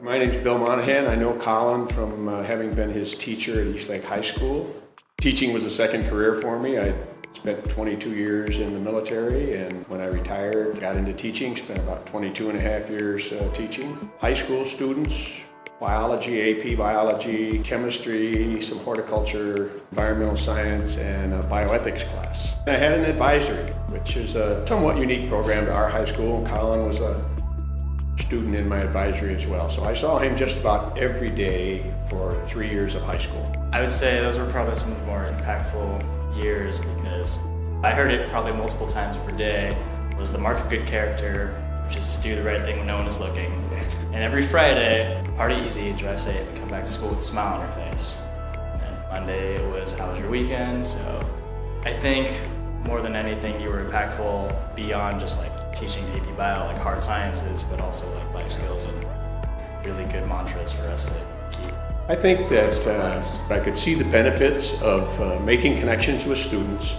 My name's Bill Monahan. I know Colin from having been his teacher at East Lake High School. Teaching was a second career for me. I spent 22 years in the military, and when I retired, got into teaching, spent about 22 and a half years teaching. High school students, biology, AP biology, chemistry, some horticulture, environmental science, and a bioethics class. I had an advisory, which is a somewhat unique program to our high school. Colin was a student in my advisory as well. So I saw him just about every day for 3 years of high school. I would say those were probably some of the more impactful years because I heard it probably multiple times per day, was the mark of good character, which is to do the right thing when no one is looking. And every Friday, party easy, drive safe, and come back to school with a smile on your face. And Monday it was, how was your weekend? So I think more than anything, you were impactful beyond just like teaching AP Bio, like hard sciences, but also like life skills and really good mantras for us to keep. I think that I could see the benefits of making connections with students,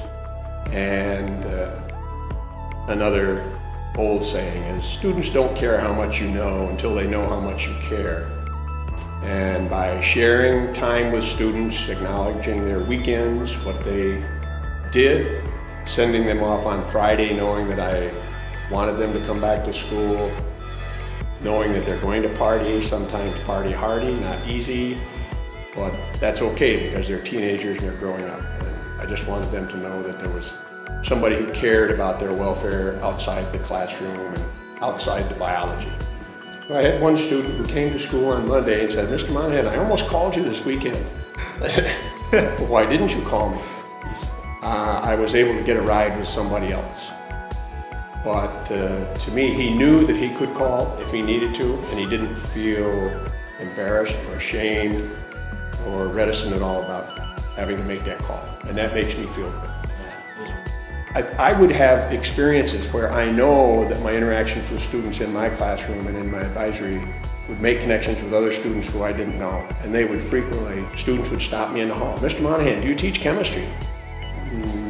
and another old saying is, students don't care how much you know until they know how much you care. And by sharing time with students, acknowledging their weekends, what they did, sending them off on Friday knowing that I wanted them to come back to school, knowing that they're going to party, sometimes party hardy, not easy, but that's okay because they're teenagers and they're growing up. And I just wanted them to know that there was somebody who cared about their welfare outside the classroom and outside the biology. I had one student who came to school on Monday and said, "Mr. Monahan, I almost called you this weekend." I said, "Well, why didn't you call me?" He said, "I was able to get a ride with somebody else." But to me, he knew that he could call if he needed to, and he didn't feel embarrassed or ashamed or reticent at all about having to make that call. And that makes me feel good. I would have experiences where I know that my interactions with students in my classroom and in my advisory would make connections with other students who I didn't know. And they would frequently, students would stop me in the hall. "Mr. Monahan, do you teach chemistry?"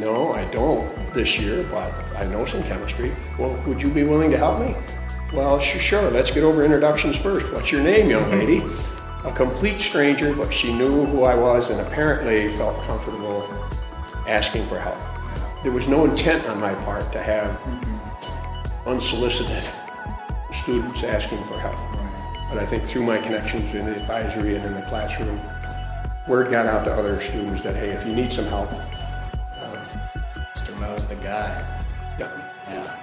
"No, I don't this year, but I know some chemistry." "Well, would you be willing to help me?" "Well, sure, let's get over introductions first. What's your name, young lady?" A complete stranger, but she knew who I was and apparently felt comfortable asking for help. There was no intent on my part to have unsolicited students asking for help. But I think through my connections in the advisory and in the classroom, word got out to other students that, hey, if you need some help, Mr. Mo's the guy. yeah. Yeah.